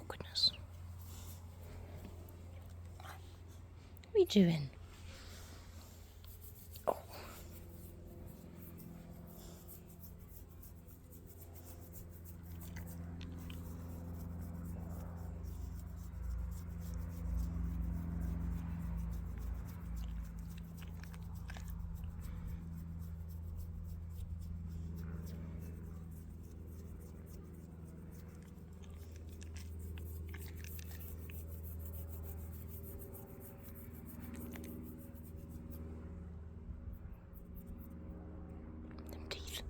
goodness. What are you doing? Oh. Them teeth.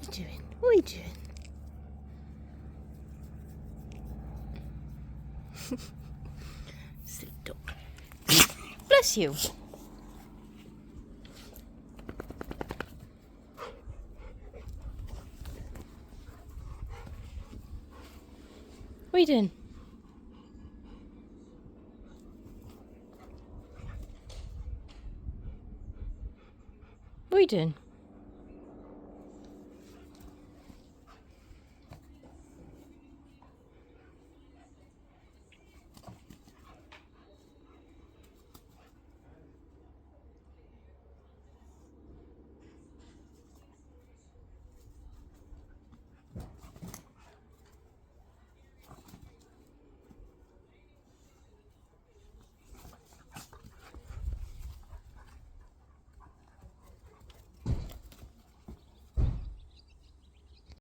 What are you doing? What are you doing? Silly dog. Bless you. What are you doing? What are you doing?